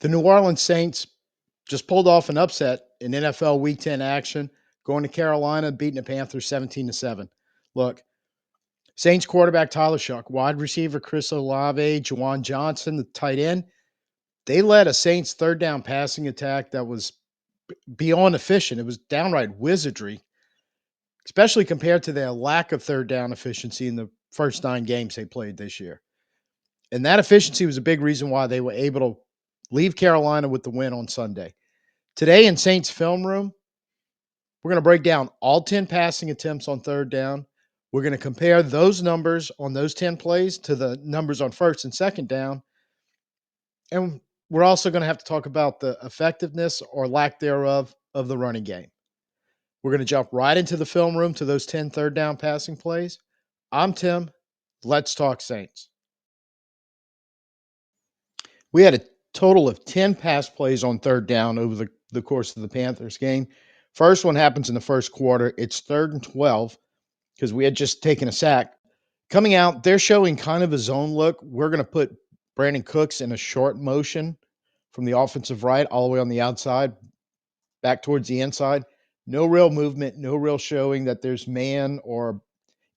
The New Orleans Saints just pulled off an upset in NFL Week 10 action, going to Carolina, beating the Panthers 17-7. Look, Saints quarterback Tyler Shough, wide receiver Chris Olave, Juwan Johnson, the tight end, they led a Saints third down passing attack that was beyond efficient. It was downright wizardry, especially compared to their lack of third down efficiency in the first 9 games they played this year. And that efficiency was a big reason why they were able to leave Carolina with the win on Sunday. Today in Saints film room, we're going to break down all 10 passing attempts on third down. We're going to compare those numbers on those 10 plays to the numbers on first and second down. And we're also going to have to talk about the effectiveness or lack thereof of the running game. We're going to jump right into the film room to those 10 third down passing plays. I'm Tim. Let's talk Saints. We had a total of 10 pass plays on third down over the course of the Panthers game. First one happens in the first quarter. It's 3rd and 12 because we had just taken a sack. Coming out, they're showing kind of a zone look. We're going to put Brandon Cooks in a short motion from the offensive right all the way on the outside, back towards the inside. No real movement, no real showing that there's man or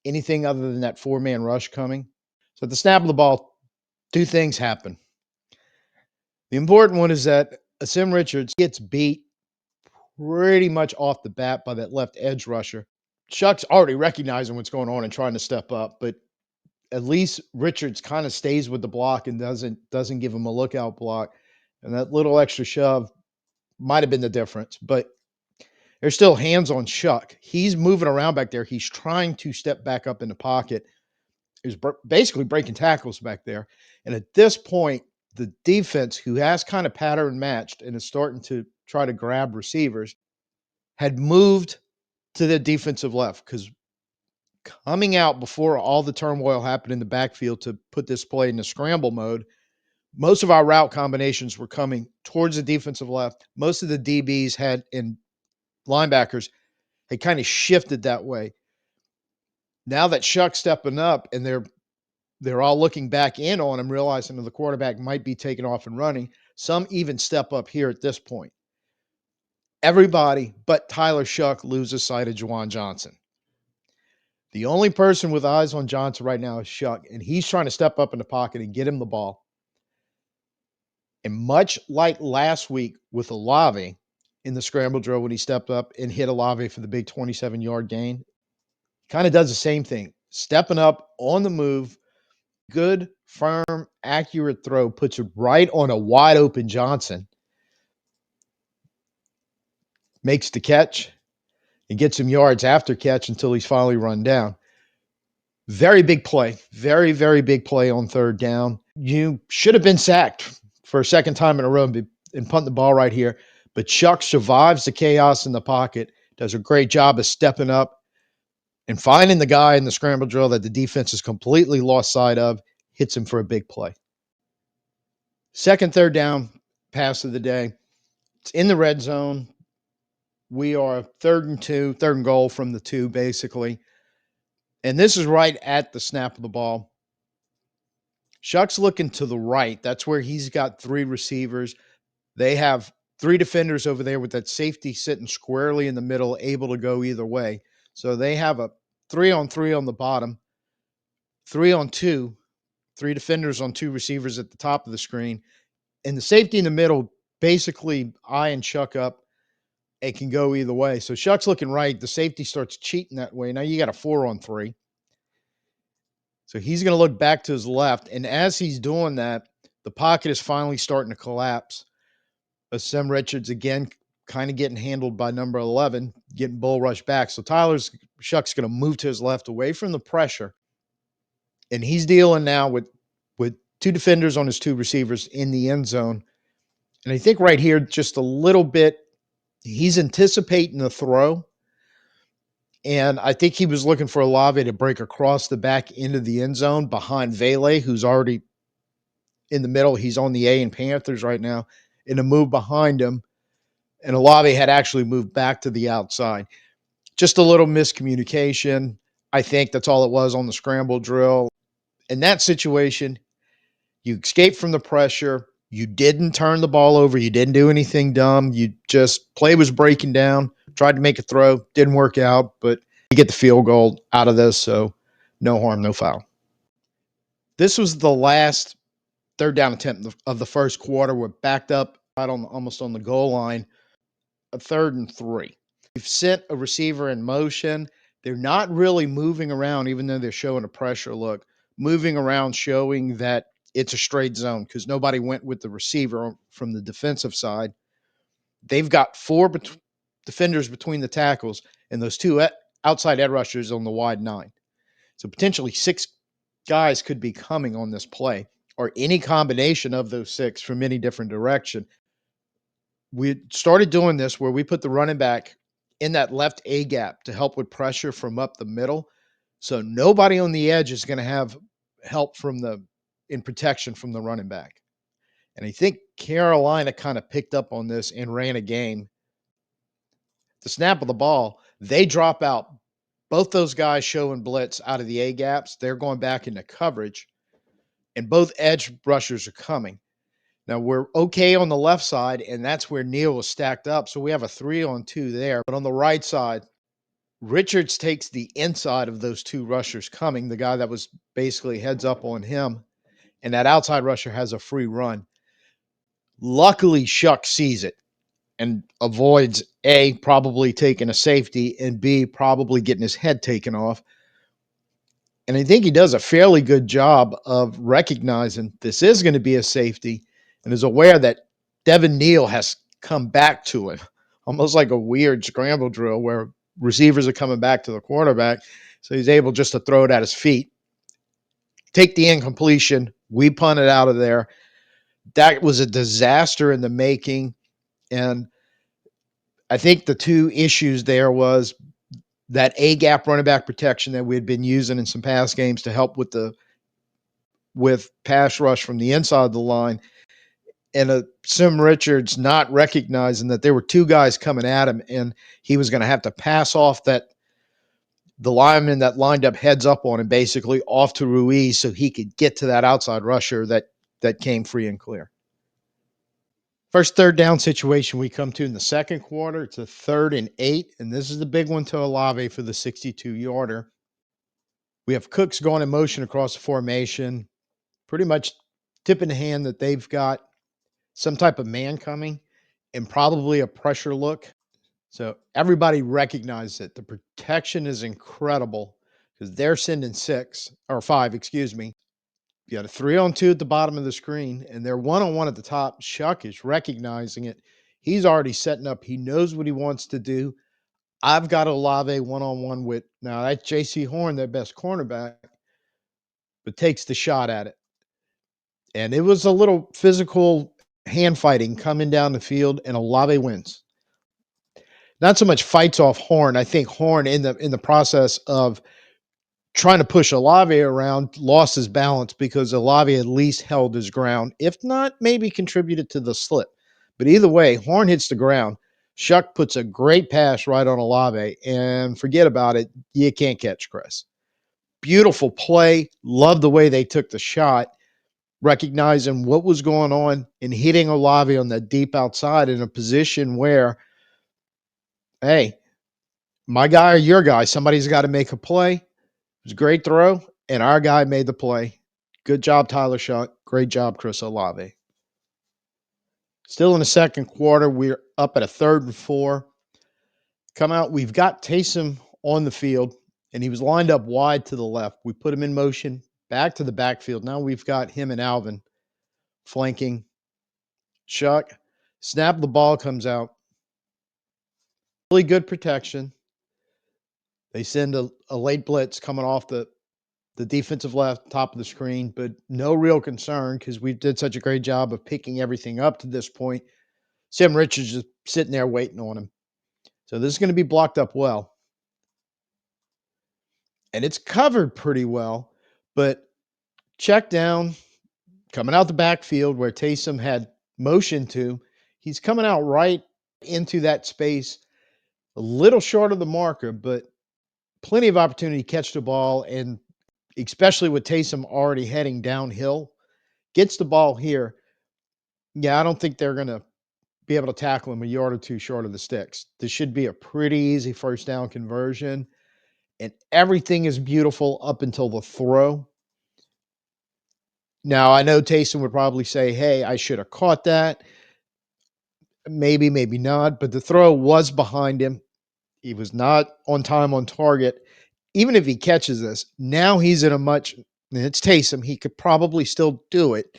anything other than that 4-man rush coming. So at the snap of the ball, 2 things happen. The important one is that Asim Richards gets beat pretty much off the bat by that left edge rusher. Shough's already recognizing what's going on and trying to step up, but at least Richards kind of stays with the block and doesn't give him a lookout block. And that little extra shove might have been the difference, but there's still hands on Shough. He's moving around back there. He's trying to step back up in the pocket. He's basically breaking tackles back there. And at this point, the defense, who has kind of pattern matched and is starting to try to grab receivers, had moved to the defensive left because coming out before all the turmoil happened in the backfield to put this play into scramble mode, most of our route combinations were coming towards the defensive left. Most of the DBs had in linebackers had kind of shifted that way. Now that Shough's stepping up and they're all looking back in on him, realizing that the quarterback might be taking off and running. Some even step up here at this point. Everybody but Tyler Shough loses sight of Juwan Johnson. The only person with eyes on Johnson right now is Shough, and he's trying to step up in the pocket and get him the ball. And much like last week with Olave in the scramble drill when he stepped up and hit Olave for the big 27-yard gain, kind of does the same thing. Stepping up on the move, good, firm, accurate throw, puts it right on a wide open Johnson. Makes the catch and gets him yards after catch until he's finally run down. Very big play. Very, very big play on third down. You should have been sacked for a second time in a row and punt the ball right here. But Shough survives the chaos in the pocket, does a great job of stepping up and finding the guy in the scramble drill that the defense has completely lost sight of, hits him for a big play. Second third down pass of the day. It's in the red zone. We are 3rd and 2, 3rd and goal from the 2, basically. And this is right at the snap of the ball. Shough's looking to the right. That's where he's got 3 receivers. They have 3 defenders over there with that safety sitting squarely in the middle, able to go either way. So they have a 3-on-3 on the bottom, 3-on-2, 3 defenders on 2 receivers at the top of the screen. And the safety in the middle basically eyeing Shough up. It can go either way. So Shough's looking right. The safety starts cheating that way. Now you got a 4-on-3. So he's going to look back to his left. And as he's doing that, the pocket is finally starting to collapse. Asim Richards, again, kind of getting handled by number 11, getting bull rush back. So Shough's going to move to his left away from the pressure. And he's dealing now with 2 defenders on his 2 receivers in the end zone. And I think right here, just a little bit, he's anticipating the throw. And I think he was looking for Olave to break across the back into the end zone behind Vele, who's already in the middle. He's on the A in Panthers right now, in a move behind him. And Olave had actually moved back to the outside. Just a little miscommunication. I think that's all it was on the scramble drill. In that situation, you escape from the pressure. You didn't turn the ball over. You didn't do anything dumb. You just play was breaking down, tried to make a throw, didn't work out, but you get the field goal out of this. So no harm, no foul. This was the last third down attempt of the first quarter. We're backed up right on almost on the goal line, a 3rd and 3. We've sent a receiver in motion. They're not really moving around, even though they're showing a pressure look, moving around, showing that it's a straight zone because nobody went with the receiver from the defensive side. They've got 4 defenders between the tackles and those 2 outside edge rushers on the wide 9. So potentially 6 guys could be coming on this play, or any combination of those 6 from any different direction. We started doing this where we put the running back in that left A gap to help with pressure from up the middle. So nobody on the edge is going to have help from the in protection from the running back. And I think Carolina kind of picked up on this and ran a game. The snap of the ball, they drop out. Both those guys showing blitz out of the A gaps. They're going back into coverage, and both edge rushers are coming. Now we're okay on the left side, and that's where Neal was stacked up. So we have a 3-on-2 there. But on the right side, Richards takes the inside of those 2 rushers coming, the guy that was basically heads up on him, and that outside rusher has a free run. Luckily, Shough sees it and avoids A, probably taking a safety, and B, probably getting his head taken off. And I think he does a fairly good job of recognizing this is going to be a safety and is aware that Devin Neal has come back to him, almost like a weird scramble drill where receivers are coming back to the quarterback. So he's able just to throw it at his feet, take the incompletion. We punt it out of there. That was a disaster in the making. And I think the 2 issues there was that A gap running back protection that we had been using in some past games to help with pass rush from the inside of the line, and Sim Richards not recognizing that there were 2 guys coming at him, and he was going to have to pass off the lineman that lined up heads up on him, basically off to Ruiz, so he could get to that outside rusher that came free and clear. First third down situation we come to in the second quarter. It's a 3rd and 8, and this is the big one to Olave for the 62-yarder. We have Cooks going in motion across the formation, pretty much tipping the hand that they've got some type of man coming and probably a pressure look. So everybody recognizes it. The protection is incredible because they're sending 6 or 5, excuse me. You got a 3-on-2 at the bottom of the screen, and they're 1-on-1 at the top. Shough is recognizing it. He's already setting up. He knows what he wants to do. I've got Olave 1-on-1 with, now that's J.C. Horn, their best cornerback, but takes the shot at it. And it was a little physical hand fighting coming down the field, and Olave wins. Not so much fights off Horn. I think Horn in the process of trying to push Olave around lost his balance because Olave at least held his ground. If not, maybe contributed to the slip. But either way, Horn hits the ground. Shough puts a great pass right on Olave, and forget about it. You can't catch Chris. Beautiful play. Love the way they took the shot, recognizing what was going on and hitting Olave on that deep outside in a position where, hey, my guy or your guy, somebody's got to make a play. It was a great throw, and our guy made the play. Good job, Tyler Shough. Great job, Chris Olave. Still in the second quarter, we're up at a 3rd and 4. Come out, we've got Taysom on the field, and he was lined up wide to the left. We put him in motion, back to the backfield. Now we've got him and Alvin flanking Shough. Snap, the ball comes out. Really good protection. They send a late blitz coming off the defensive left, top of the screen, but no real concern because we did such a great job of picking everything up to this point. Sim Richards just sitting there waiting on him. So this is going to be blocked up well. And it's covered pretty well, but check down, coming out the backfield where Taysom had motion to. He's coming out right into that space, a little short of the marker, but plenty of opportunity to catch the ball, and especially with Taysom already heading downhill, gets the ball here. Yeah, I don't think they're going to be able to tackle him a yard or two short of the sticks. This should be a pretty easy first down conversion, and everything is beautiful up until the throw. Now, I know Taysom would probably say, hey, I should have caught that. Maybe, maybe not, but the throw was behind him. He was not on time on target. Even if he catches this, now he's in a much, and it's Taysom, he could probably still do it,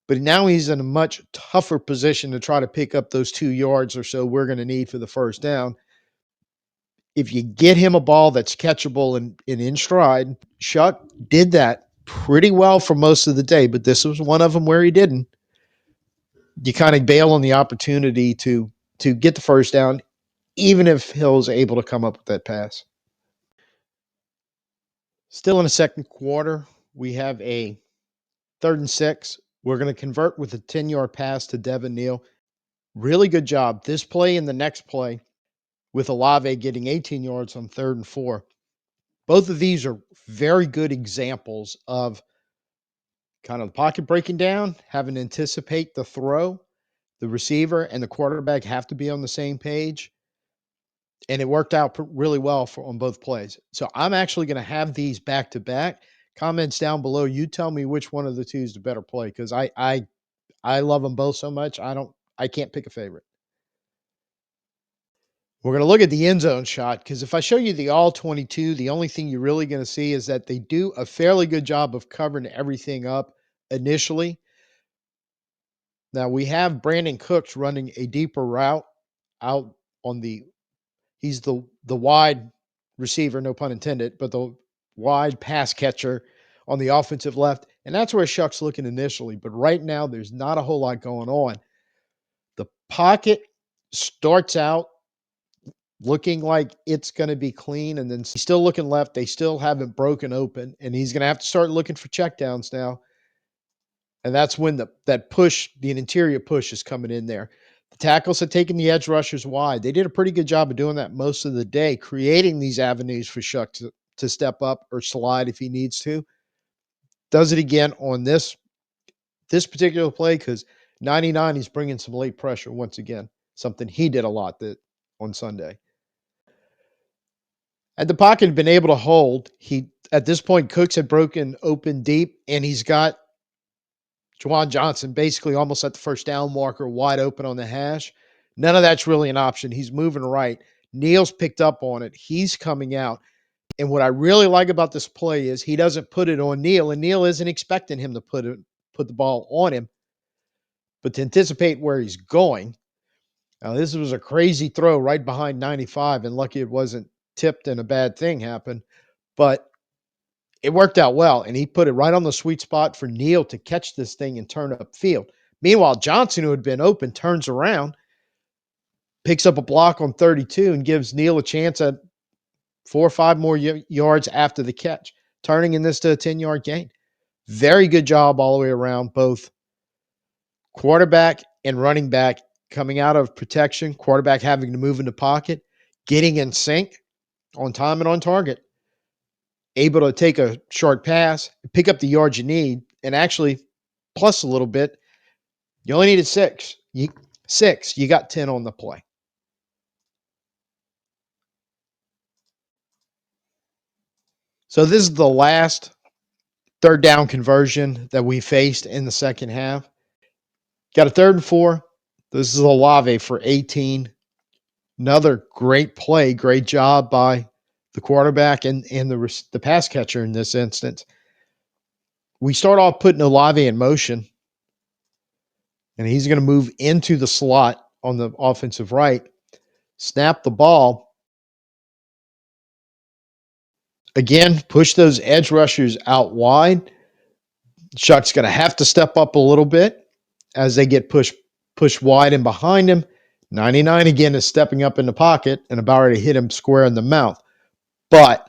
but now he's in a much tougher position to try to pick up those 2 yards or so we're going to need for the first down. If you get him a ball that's catchable and in stride, Shough did that pretty well for most of the day, but this was one of them where he didn't. You kind of bail on the opportunity to get the first down, even if Hill's able to come up with that pass. Still in the second quarter, we have a 3rd and 6. We're going to convert with a 10-yard pass to Devin Neal. Really good job. This play and the next play with Olave getting 18 yards on 3rd and 4. Both of these are very good examples of kind of the pocket breaking down, having to anticipate the throw. The receiver and the quarterback have to be on the same page. And it worked out really well on both plays. So I'm actually going to have these back to back. Comments down below. You tell me which one of the two is the better play, because I love them both so much. I can't pick a favorite. We're going to look at the end zone shot, because if I show you the all 22, the only thing you're really going to see is that they do a fairly good job of covering everything up initially. Now we have Brandon Cooks running a deeper route out on he's the wide receiver, no pun intended, but the wide pass catcher on the offensive left. And that's where Shough's looking initially. But right now, there's not a whole lot going on. The pocket starts out looking like it's going to be clean, and then he's still looking left. They still haven't broken open, and he's going to have to start looking for checkdowns now. And that's when the interior push is coming in there. The tackles have taken the edge rushers wide. They did a pretty good job of doing that most of the day, creating these avenues for Shough to step up or slide if he needs to. Does it again on this particular play, because 99, he's bringing some late pressure once again, something he did a lot on Sunday. Had the pocket been able to hold, at this point, Cooks had broken open deep, and he's got Juwan Johnson basically almost at the first down marker, wide open on the hash. None of that's really an option. He's moving right. Neal's picked up on it. He's coming out. And what I really like about this play is he doesn't put it on Neal, and Neal isn't expecting him to put the ball on him, but to anticipate where he's going. Now, this was a crazy throw right behind 95, and lucky it wasn't tipped and a bad thing happened. But it worked out well, and he put it right on the sweet spot for Neal to catch this thing and turn upfield. Meanwhile, Johnson, who had been open, turns around, picks up a block on 32, and gives Neal a chance at 4 or 5 more yards after the catch, turning in this to a 10-yard gain. Very good job all the way around, both quarterback and running back coming out of protection, quarterback having to move in the pocket, getting in sync on time and on target. Able to take a short pass, pick up the yards you need, and actually plus a little bit. You only needed 6. You got 10 on the play. So this is the last 3rd down conversion that we faced in the second half. Got a 3rd and 4. This is Olave for 18. Another great play, great job by the quarterback and the pass catcher in this instance. We start off putting Olave in motion, and he's going to move into the slot on the offensive right, snap the ball. Again, push those edge rushers out wide. Shough's going to have to step up a little bit as they get pushed wide and behind him. 99 again is stepping up in the pocket and about ready to hit him square in the mouth. But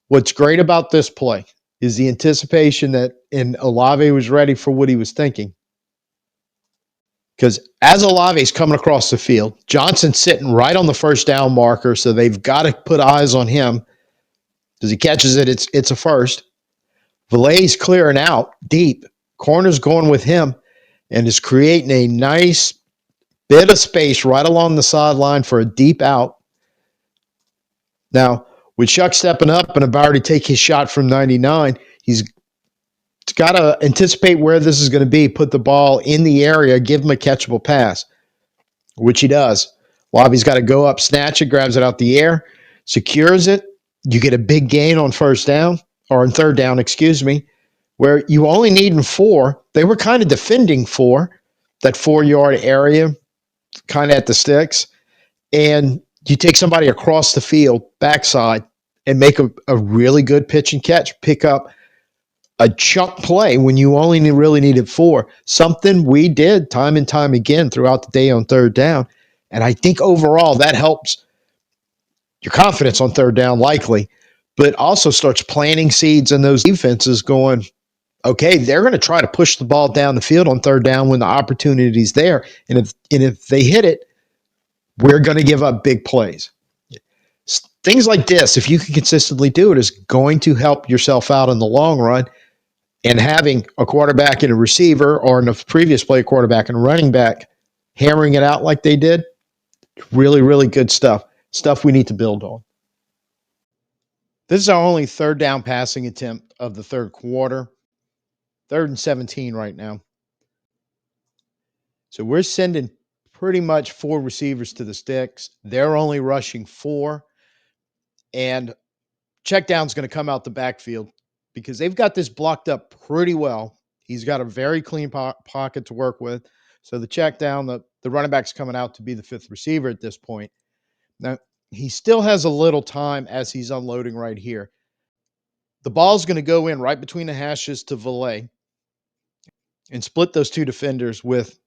what's great about this play is the anticipation and Olave was ready for what he was thinking. Because as Olave's coming across the field, Johnson's sitting right on the first down marker, so they've got to put eyes on him. Because he catches it, it's a first. Vele's clearing out deep. Corner's going with him. and is creating a nice bit of space right along the sideline for a deep out. Now, with Shough stepping up and about to take his shot from 99, he's got to anticipate where this is going to be, put the ball in the area, give him a catchable pass, which he does. Olave's got to go up, snatch it, grabs it out the air, secures it. You get a big gain on first down, or on third down, excuse me, where you only need 4. They were kind of defending 4, that 4-yard area, kind of at the sticks. And you take somebody across the field, backside, and make a really good pitch and catch, pick up a chunk play when you only really needed 4. Something we did time and time again throughout the day on third down. And I think overall that helps your confidence on third down, likely, but also starts planting seeds in those defenses going, okay, they're going to try to push the ball down the field on third down when the opportunity's there. And if they hit it, we're going to give up big plays. Things like this, if you can consistently do it, is going to help yourself out in the long run. And having a quarterback and a receiver, or in the previous play, a quarterback and a running back, hammering it out like they did, really, really good stuff. Stuff we need to build on. This is our only third down passing attempt of the third quarter. 3rd and 17 right now. So we're sending pretty much 4 receivers to the sticks. They're only rushing 4. And check down's going to come out the backfield because they've got this blocked up pretty well. He's got a very clean pocket to work with. So the check down, the running back's coming out to be the 5th receiver at this point. Now, he still has a little time as he's unloading right here. The ball's going to go in right between the hashes to Vele and split those 2 defenders with,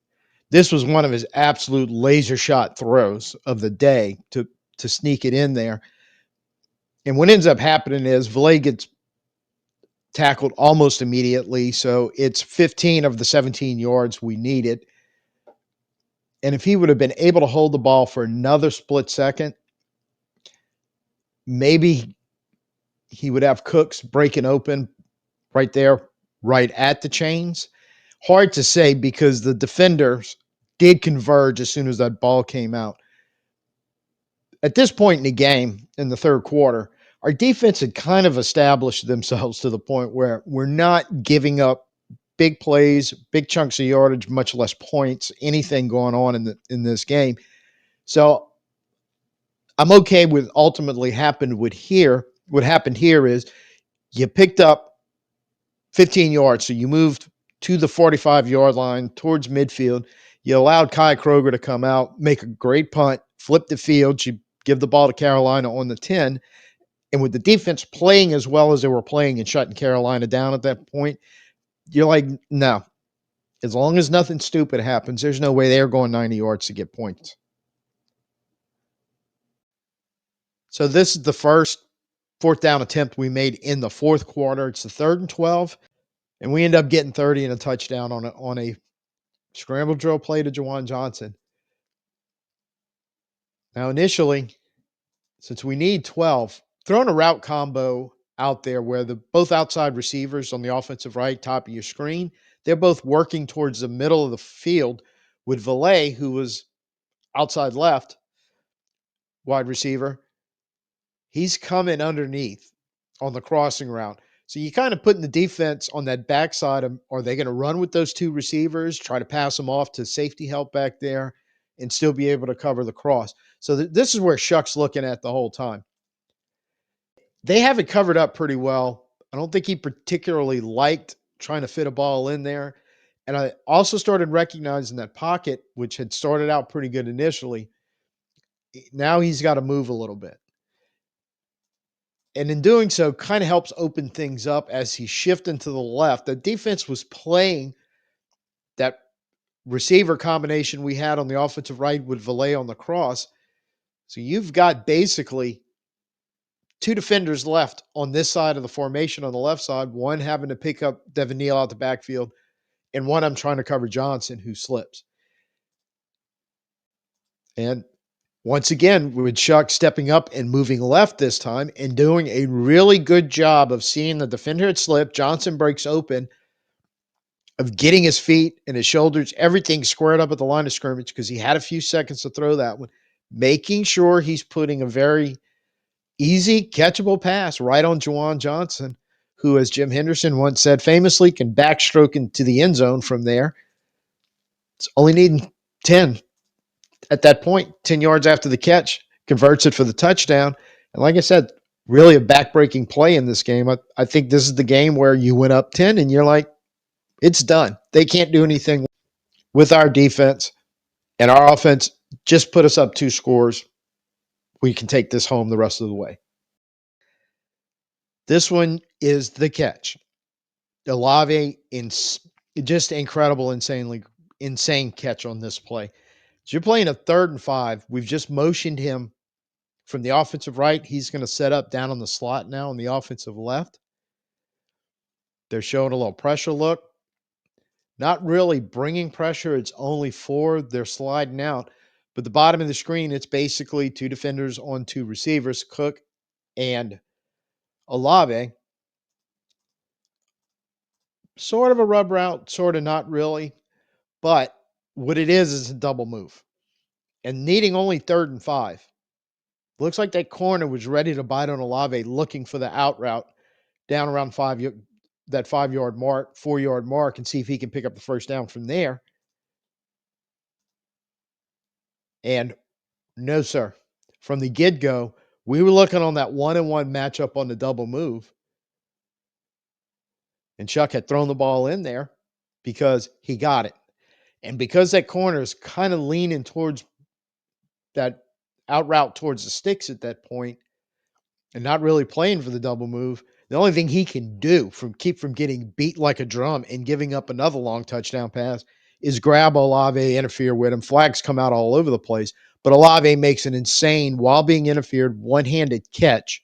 this was one of his absolute laser shot throws of the day to sneak it in there. And what ends up happening is Vele gets tackled almost immediately. So it's 15 of the 17 yards we needed. And if he would have been able to hold the ball for another split second, maybe he would have Cooks breaking open right there, right at the chains. Hard to say because the defenders did converge as soon as that ball came out. At this point in the game, in the third quarter, our defense had kind of established themselves to the point where we're not giving up big plays, big chunks of yardage, much less points, anything going on in this game. So I'm okay with ultimately happened with here. What happened here is you picked up 15 yards, so you moved to the 45-yard line towards midfield. You allowed Kai Kroger to come out, make a great punt, flip the field. You give the ball to Carolina on the 10. And with the defense playing as well as they were playing and shutting Carolina down at that point, you're like, no. As long as nothing stupid happens, there's no way they're going 90 yards to get points. So this is the first 4th down attempt we made in the fourth quarter. It's the 3rd and 12, and we end up getting 30 and a touchdown on a scramble drill play to Juwan Johnson. Now, initially, since we need 12, throwing a route combo out there where both outside receivers on the offensive right, top of your screen, they're both working towards the middle of the field with Vele, who was outside left wide receiver. He's coming underneath on the crossing route. So you kind of putting the defense on that backside. Are they going to run with those 2 receivers, try to pass them off to safety help back there, and still be able to cover the cross? So this is where Shough's looking at the whole time. They have it covered up pretty well. I don't think he particularly liked trying to fit a ball in there. And I also started recognizing that pocket, which had started out pretty good initially. Now he's got to move a little bit. And in doing so, kind of helps open things up as he's shifting to the left. The defense was playing that receiver combination we had on the offensive right with Vele on the cross. So you've got basically 2 defenders left on this side of the formation on the left side, one having to pick up Devin Neal out the backfield, and one I'm trying to cover Johnson, who slips. And once again, with Shough stepping up and moving left this time and doing a really good job of seeing the defender had slipped. Johnson breaks open. of getting his feet and his shoulders, everything squared up at the line of scrimmage because he had a few seconds to throw that one, making sure he's putting a very easy, catchable pass right on Juwan Johnson, who, as Jim Henderson once said famously, can backstroke into the end zone from there. It's only needing 10 at that point, 10 yards after the catch, converts it for the touchdown. And like I said, really a backbreaking play in this game. I think this is the game where you went up 10 and you're like, it's done. They can't do anything with our defense, and our offense just put us up 2 scores. We can take this home the rest of the way. This one is the catch. Olave, just incredible, insane catch on this play. So you're playing a 3rd and 5. We've just motioned him from the offensive right. He's going to set up down on the slot now on the offensive left. They're showing a little pressure look. Not really bringing pressure. It's only 4. They're sliding out. But the bottom of the screen, it's basically 2 defenders on 2 receivers, Cook and Olave. Sort of a rub route, sort of not really. But what it is a double move. And needing only 3rd and 5. Looks like that corner was ready to bite on Olave, looking for the out route down around that 5-yard mark, 4-yard mark, and see if he can pick up the first down from there. And no, sir. From the get-go, we were looking on that 1-and-1 matchup on the double move. And Shough had thrown the ball in there because he got it. And because that corner is kind of leaning towards that out route towards the sticks at that point and not really playing for the double move, the only thing he can do keep from getting beat like a drum and giving up another long touchdown pass is grab Olave, interfere with him. Flags come out all over the place. But Olave makes an insane, while being interfered, one-handed catch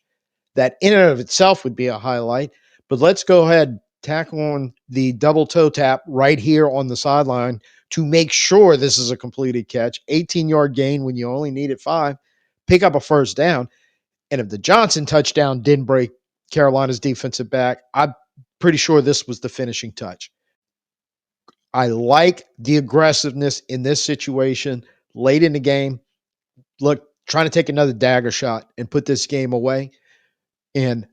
that in and of itself would be a highlight. But let's go ahead, tackle on the double toe tap right here on the sideline to make sure this is a completed catch. 18-yard gain when you only needed 5. Pick up a first down. And if the Johnson touchdown didn't break Carolina's defensive back, I'm pretty sure this was the finishing touch. I like the aggressiveness in this situation late in the game. Look, trying to take another dagger shot and put this game away. And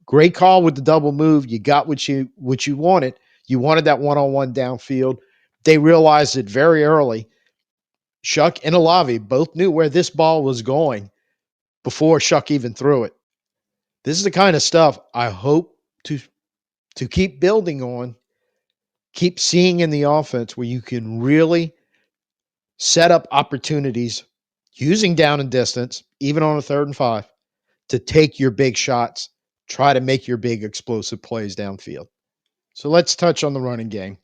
great call with the double move. You got what you wanted. You wanted that one-on-one downfield. They realized it very early. Shough and Olave both knew where this ball was going before Shough even threw it. This is the kind of stuff I hope to keep building on, keep seeing in the offense where you can really set up opportunities using down and distance, even on a 3rd and 5, to take your big shots, try to make your big explosive plays downfield. So let's touch on the running game.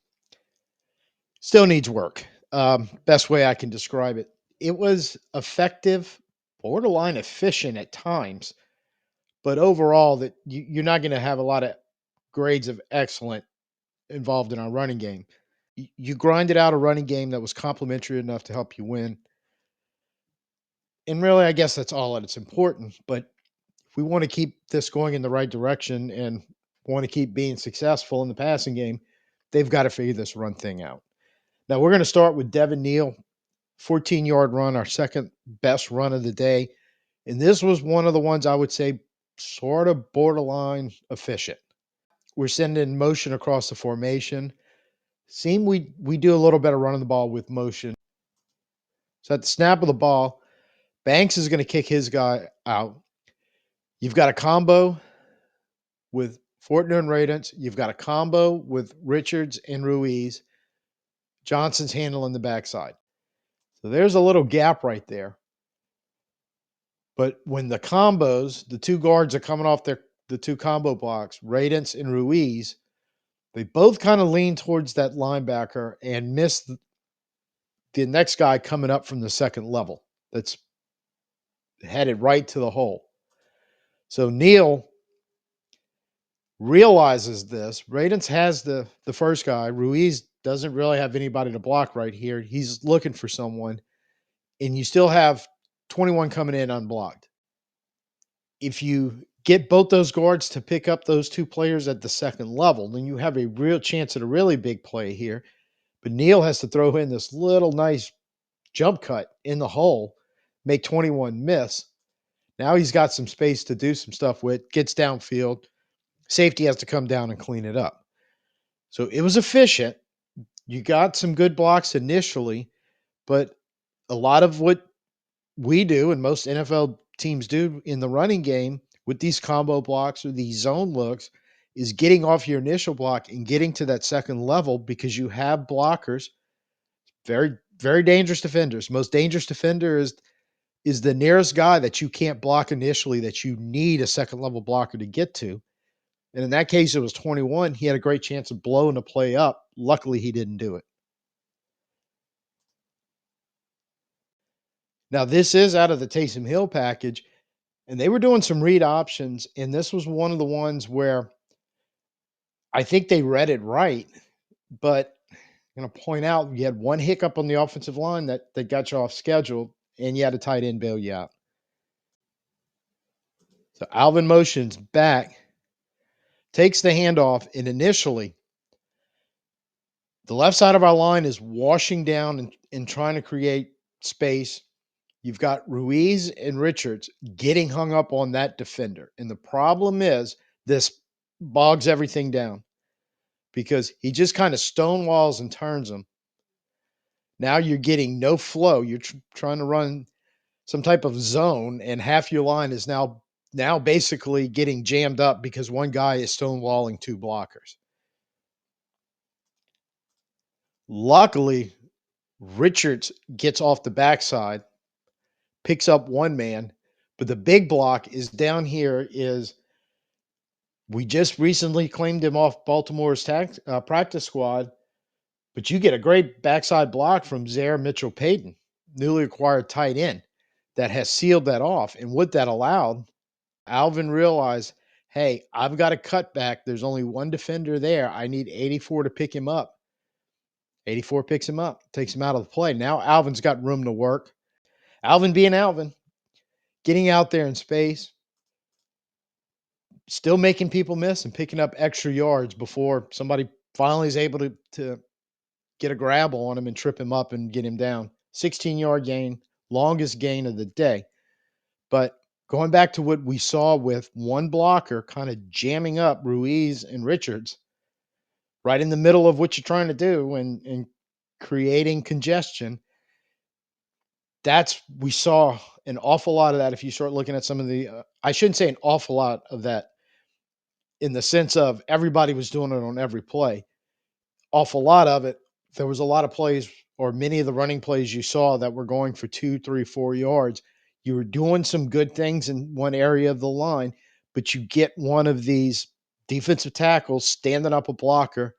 Still needs work. Best way I can describe it. It was effective, borderline efficient at times, but overall, that you're not going to have a lot of grades of excellent involved in our running game. You grinded out a running game that was complementary enough to help you win. And really, I guess that's all that's important. But if we want to keep this going in the right direction and want to keep being successful in the passing game, they've got to figure this run thing out. Now, we're going to start with Devin Neal, 14-yard run, our second best run of the day. And this was one of the ones I would say sort of borderline efficient. We're sending motion across the formation. We do a little better running the ball with motion. So at the snap of the ball, Banks is going to kick his guy out. You've got a combo with Fortner and Radence. You've got a combo with Richards and Ruiz. Johnson's handling the backside. So there's a little gap right there. But when the combos, the 2 guards are coming off the 2 combo blocks, Radence and Ruiz, they both kind of lean towards that linebacker and miss the next guy coming up from the second level that's headed right to the hole. So Neal realizes this. Radence has the first guy. Ruiz doesn't really have anybody to block right here. He's looking for someone. And you still have 21 coming in unblocked. If you Get both those guards to pick up those two players at the second level, then you have a real chance at a really big play here. But Neal has to throw in this little nice jump cut in the hole, make 21 miss. Now he's got some space to do some stuff with, gets downfield. Safety has to come down and clean it up. So it was efficient. You got some good blocks initially, but a lot of what we do and most NFL teams do in the running game with these combo blocks or these zone looks is getting off your initial block and getting to that second level because you have blockers, very, very dangerous defenders. Most dangerous defender is the nearest guy that you can't block initially that you need a second level blocker to get to. And in that case, it was 21. He had a great chance of blowing a play up. Luckily, he didn't do it. Now, this is out of the Taysom Hill package, and they were doing some read options, and this was one of the ones where I think they read it right, but I'm going to point out you had one hiccup on the offensive line that got you off schedule, and you had a tight end bail you out. So Alvin motions back, takes the handoff, and initially the left side of our line is washing down and trying to create space. You've got Ruiz and Richards getting hung up on that defender. And the problem is this bogs everything down because he just kind of stonewalls and turns them. Now you're getting no flow. You're trying to run some type of zone, and half your line is now basically getting jammed up because one guy is stonewalling two blockers. Luckily, Richards gets off the backside, picks up one man, but the big block is down here is we just recently claimed him off Baltimore's practice squad, but you get a great backside block from Zaire Mitchell-Payton, newly acquired tight end, that has sealed that off. And what that allowed, Alvin realized, hey, I've got a cutback. There's only one defender there. I need 84 to pick him up. 84 picks him up, takes him out of the play. Now Alvin's got room to work. Alvin being Alvin, getting out there in space, still making people miss and picking up extra yards before somebody finally is able to get a grab on him and trip him up and get him down. 16-yard gain, longest gain of the day. But going back to what we saw with one blocker kind of jamming up Ruiz and Richards right in the middle of what you're trying to do and creating congestion, we saw an awful lot of that. If you start looking at some of the, I shouldn't say an awful lot of that in the sense of everybody was doing it on every play. Awful lot of it, there was a lot of plays or many of the running plays you saw that were going for 2, 3, 4 yards. You were doing some good things in one area of the line, but you get one of these defensive tackles standing up a blocker,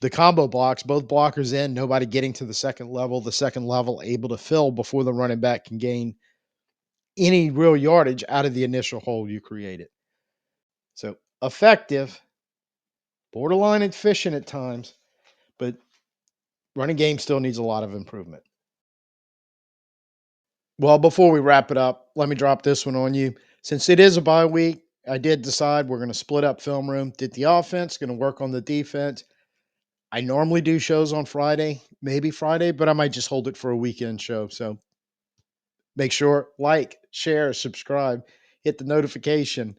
the combo blocks, both blockers in, nobody getting to the second level able to fill before the running back can gain any real yardage out of the initial hole you created. So effective, borderline efficient at times, but running game still needs a lot of improvement. Well, before we wrap it up, let me drop this one on you. Since it is a bye week, I did decide we're going to split up film room. Did the offense, going to work on the defense. I normally do shows on Friday, maybe Friday, but I might just hold it for a weekend show. So make sure, like, share, subscribe, hit the notification.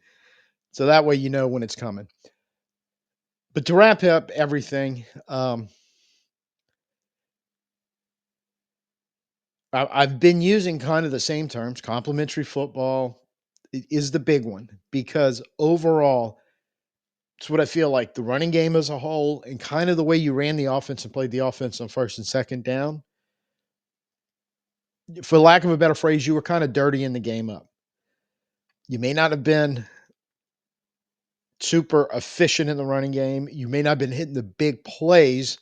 So that way you know when it's coming. But to wrap up everything, I've been using kind of the same terms. Complementary football is the big one because overall, it's what I feel like the running game as a whole and kind of the way you ran the offense and played the offense on first and second down. For lack of a better phrase, you were kind of dirtying the game up. You may not have been super efficient in the running game. You may not have been hitting the big plays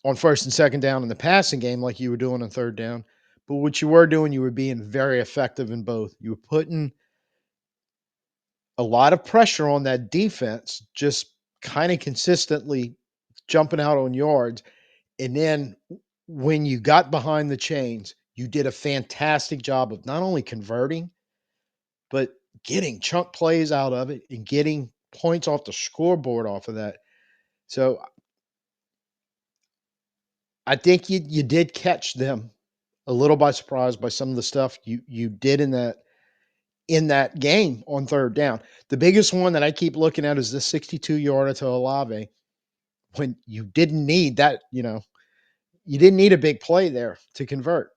on first and second down in the passing game like you were doing on third down. But what you were doing, you were being very effective in both. You were putting a lot of pressure on that defense, just kind of consistently jumping out on yards. And then when you got behind the chains, you did a fantastic job of not only converting, but getting chunk plays out of it and getting points off the scoreboard off of that. So I think you did catch them a little by surprise by some of the stuff you did in that game on third down. The biggest one that I keep looking at is the 62-yarder to Olave when you didn't need that, you didn't need a big play there to convert.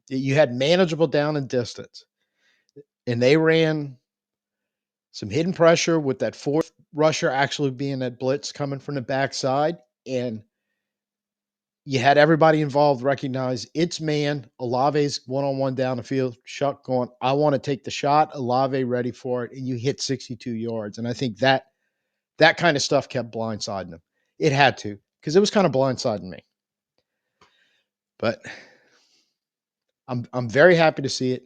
You had manageable down and distance, and they ran some hidden pressure with that fourth rusher actually being that blitz coming from the backside, and you had everybody involved recognize it's man. Olave's one-on-one down the field. Shough going, I want to take the shot. Olave ready for it, and you hit 62 yards. And I think that kind of stuff kept blindsiding them. It had to, because it was kind of blindsiding me. But I'm very happy to see it.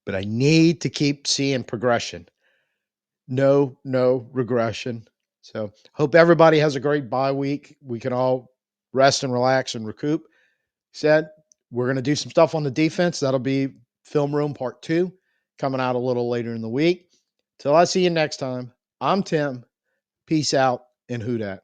But I need to keep seeing progression. No regression. So hope everybody has a great bye week. We can all rest and relax and recoup. Said we're going to do some stuff on the defense. That'll be Film Room Part 2 coming out a little later in the week. Till I see you next time, I'm Tim. Peace out and who dat.